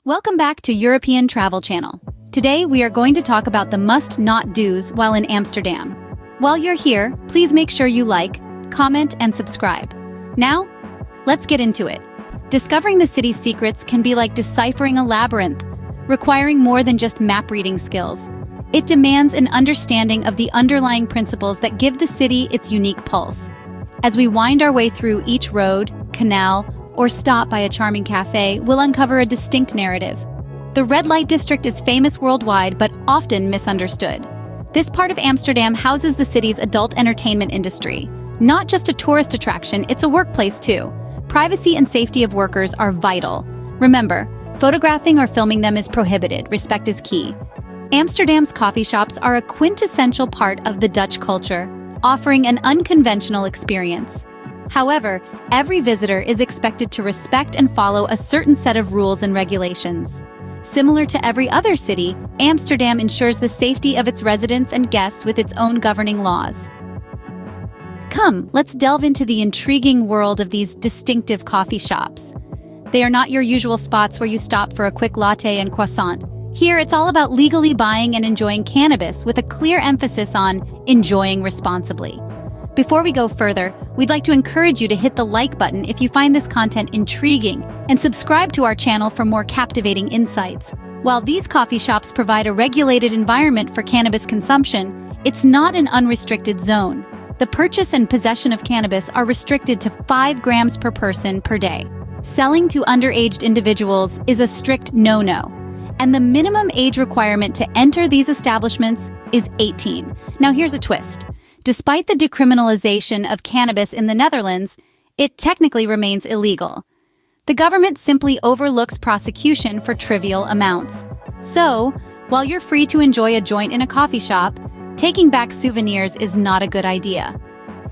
Welcome back to European Travel Channel. Today we are going to talk about the must-not-dos while in Amsterdam. While you're here, please make sure you like, comment, and subscribe. Now, let's get into it. Discovering the city's secrets can be like deciphering a labyrinth, requiring more than just map-reading skills. It demands an understanding of the underlying principles that give the city its unique pulse. As we wind our way through each road, canal, or stop by a charming cafe, we'll uncover a distinct narrative. The red light district is famous worldwide but often misunderstood. This part of Amsterdam houses the city's adult entertainment industry. Not just a tourist attraction, it's a workplace too. Privacy and safety of workers are vital. Remember, photographing or filming them is prohibited. Respect is key. Amsterdam's coffee shops are a quintessential part of the Dutch culture, offering an unconventional experience. However, every visitor is expected to respect and follow a certain set of rules and regulations. Similar to every other city, Amsterdam ensures the safety of its residents and guests with its own governing laws. Come, let's delve into the intriguing world of these distinctive coffee shops. They are not your usual spots where you stop for a quick latte and croissant. Here, it's all about legally buying and enjoying cannabis with a clear emphasis on enjoying responsibly. Before we go further, we'd like to encourage you to hit the like button if you find this content intriguing and subscribe to our channel for more captivating insights. While these coffee shops provide a regulated environment for cannabis consumption, it's not an unrestricted zone. The purchase and possession of cannabis are restricted to 5 grams per person per day. Selling to underage individuals is a strict no-no, and the minimum age requirement to enter these establishments is 18. Now here's a twist. Despite the decriminalization of cannabis in the Netherlands, it technically remains illegal. The government simply overlooks prosecution for trivial amounts. So, while you're free to enjoy a joint in a coffee shop, taking back souvenirs is not a good idea.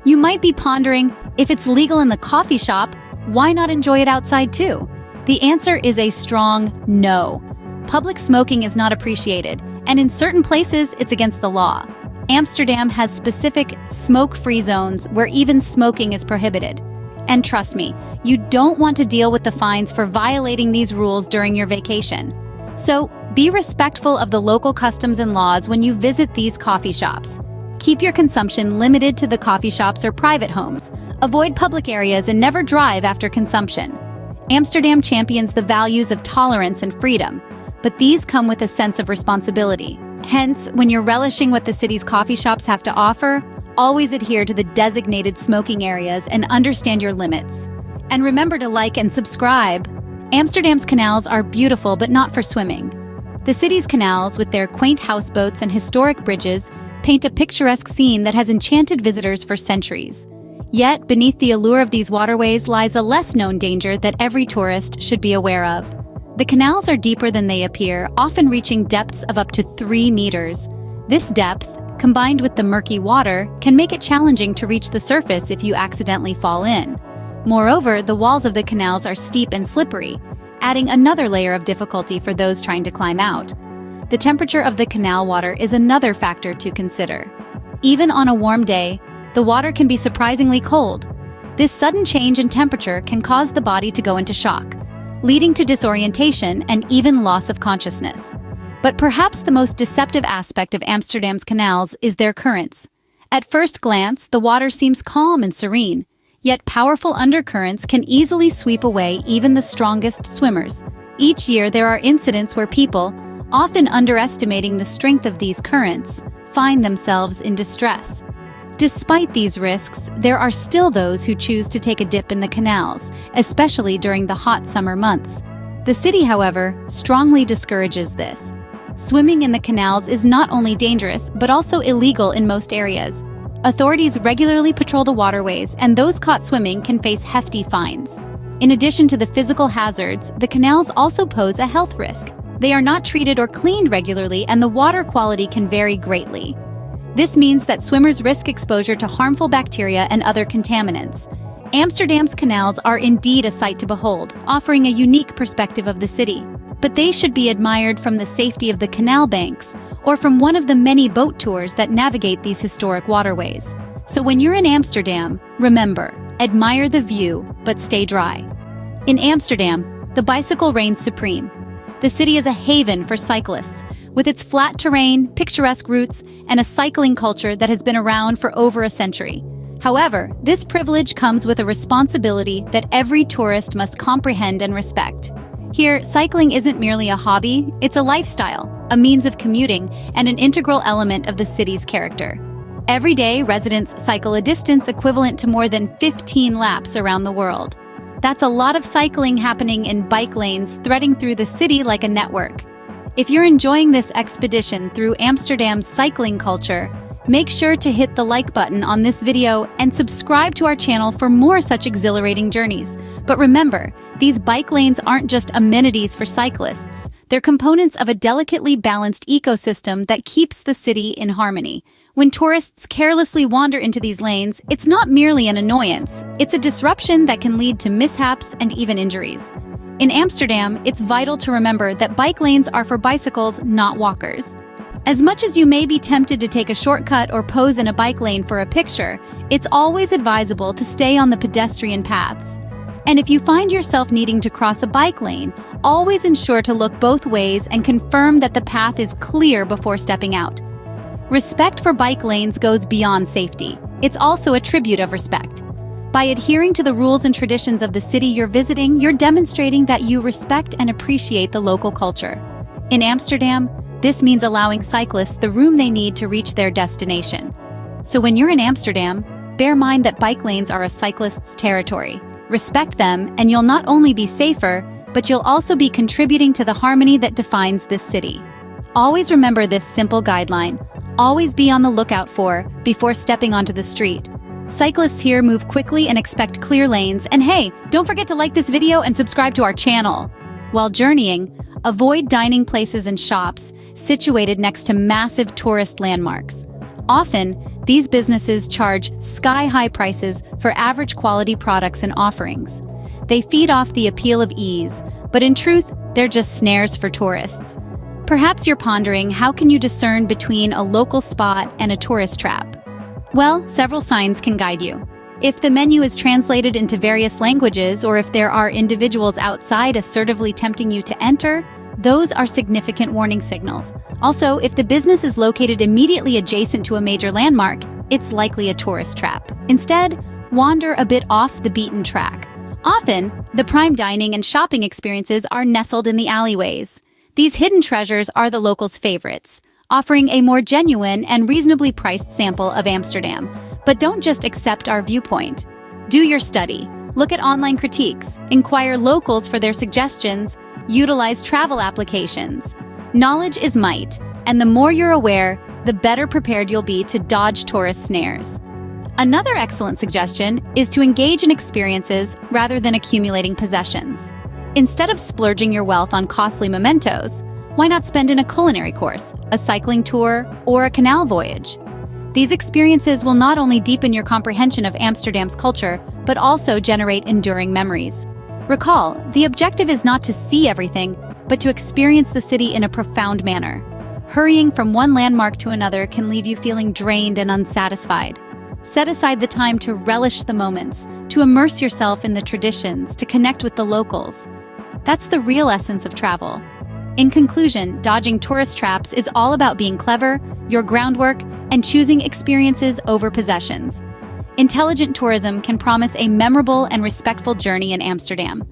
You might be pondering, if it's legal in the coffee shop, why not enjoy it outside too? The answer is a strong no. Public smoking is not appreciated, and in certain places, it's against the law. Amsterdam has specific smoke-free zones where even smoking is prohibited. And trust me, you don't want to deal with the fines for violating these rules during your vacation. So, be respectful of the local customs and laws when you visit these coffee shops. Keep your consumption limited to the coffee shops or private homes. Avoid public areas and never drive after consumption. Amsterdam champions the values of tolerance and freedom, but these come with a sense of responsibility. Hence, when you're relishing what the city's coffee shops have to offer, always adhere to the designated smoking areas and understand your limits. And remember to like and subscribe. Amsterdam's canals are beautiful but not for swimming. The city's canals, with their quaint houseboats and historic bridges, paint a picturesque scene that has enchanted visitors for centuries. Yet, beneath the allure of these waterways lies a less-known danger that every tourist should be aware of. The canals are deeper than they appear, often reaching depths of up to 3 meters. This depth, combined with the murky water, can make it challenging to reach the surface if you accidentally fall in. Moreover, the walls of the canals are steep and slippery, adding another layer of difficulty for those trying to climb out. The temperature of the canal water is another factor to consider. Even on a warm day, the water can be surprisingly cold. This sudden change in temperature can cause the body to go into shock, leading to disorientation and even loss of consciousness. But perhaps the most deceptive aspect of Amsterdam's canals is their currents. At first glance, the water seems calm and serene, yet powerful undercurrents can easily sweep away even the strongest swimmers. Each year there are incidents where people, often underestimating the strength of these currents, find themselves in distress. Despite these risks, there are still those who choose to take a dip in the canals, especially during the hot summer months. The city, however, strongly discourages this. Swimming in the canals is not only dangerous, but also illegal in most areas. Authorities regularly patrol the waterways, and those caught swimming can face hefty fines. In addition to the physical hazards, the canals also pose a health risk. They are not treated or cleaned regularly, and the water quality can vary greatly. This means that swimmers risk exposure to harmful bacteria and other contaminants. Amsterdam's canals are indeed a sight to behold, offering a unique perspective of the city. But they should be admired from the safety of the canal banks or from one of the many boat tours that navigate these historic waterways. So when you're in Amsterdam, remember, admire the view, but stay dry. In Amsterdam, the bicycle reigns supreme. The city is a haven for cyclists, with its flat terrain, picturesque routes, and a cycling culture that has been around for over a century. However, this privilege comes with a responsibility that every tourist must comprehend and respect. Here, cycling isn't merely a hobby, it's a lifestyle, a means of commuting, and an integral element of the city's character. Every day, residents cycle a distance equivalent to more than 15 laps around the world. That's a lot of cycling happening in bike lanes threading through the city like a network. If you're enjoying this expedition through Amsterdam's cycling culture, make sure to hit the like button on this video and subscribe to our channel for more such exhilarating journeys. But remember, these bike lanes aren't just amenities for cyclists. They're components of a delicately balanced ecosystem that keeps the city in harmony. When tourists carelessly wander into these lanes, it's not merely an annoyance. It's a disruption that can lead to mishaps and even injuries. In Amsterdam, it's vital to remember that bike lanes are for bicycles, not walkers. As much as you may be tempted to take a shortcut or pose in a bike lane for a picture, it's always advisable to stay on the pedestrian paths. And if you find yourself needing to cross a bike lane, always ensure to look both ways and confirm that the path is clear before stepping out. Respect for bike lanes goes beyond safety. It's also a tribute of respect. By adhering to the rules and traditions of the city you're visiting, you're demonstrating that you respect and appreciate the local culture. In Amsterdam, this means allowing cyclists the room they need to reach their destination. So when you're in Amsterdam, bear in mind that bike lanes are a cyclist's territory. Respect them, and you'll not only be safer, but you'll also be contributing to the harmony that defines this city. Always remember this simple guideline. Always be on the lookout for, before stepping onto the street. Cyclists here move quickly and expect clear lanes, and hey, don't forget to like this video and subscribe to our channel. While journeying, avoid dining places and shops situated next to massive tourist landmarks. Often, these businesses charge sky-high prices for average quality products and offerings. They feed off the appeal of ease, but in truth, they're just snares for tourists. Perhaps you're pondering, how can you discern between a local spot and a tourist trap? Well, several signs can guide you. If the menu is translated into various languages, or if there are individuals outside assertively tempting you to enter, those are significant warning signals. Also, if the business is located immediately adjacent to a major landmark, it's likely a tourist trap. Instead, wander a bit off the beaten track. Often, the prime dining and shopping experiences are nestled in the alleyways. These hidden treasures are the locals' favorites, offering a more genuine and reasonably priced sample of Amsterdam. But don't just accept our viewpoint. Do your study. Look at online critiques, inquire locals for their suggestions, utilize travel applications. Knowledge is might, and the more you're aware, the better prepared you'll be to dodge tourist snares. Another excellent suggestion is to engage in experiences rather than accumulating possessions. Instead of splurging your wealth on costly mementos, why not spend in a culinary course, a cycling tour, or a canal voyage? These experiences will not only deepen your comprehension of Amsterdam's culture, but also generate enduring memories. Recall, the objective is not to see everything, but to experience the city in a profound manner. Hurrying from one landmark to another can leave you feeling drained and unsatisfied. Set aside the time to relish the moments, to immerse yourself in the traditions, to connect with the locals. That's the real essence of travel. In conclusion, dodging tourist traps is all about being clever, your groundwork, and choosing experiences over possessions. Intelligent tourism can promise a memorable and respectful journey in Amsterdam.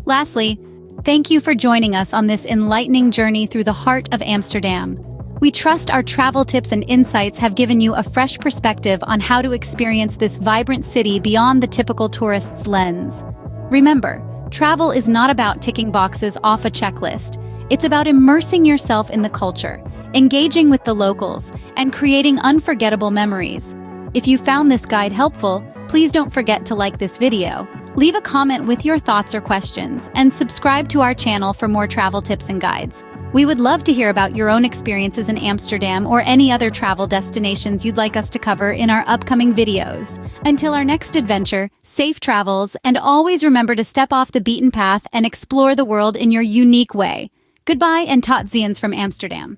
Lastly, thank you for joining us on this enlightening journey through the heart of Amsterdam. We trust our travel tips and insights have given you a fresh perspective on how to experience this vibrant city beyond the typical tourist's lens. Remember, travel is not about ticking boxes off a checklist. It's about immersing yourself in the culture, engaging with the locals, and creating unforgettable memories. If you found this guide helpful, please don't forget to like this video, leave a comment with your thoughts or questions, and subscribe to our channel for more travel tips and guides. We would love to hear about your own experiences in Amsterdam or any other travel destinations you'd like us to cover in our upcoming videos. Until our next adventure, safe travels, and always remember to step off the beaten path and explore the world in your unique way. Goodbye and tot ziens from Amsterdam.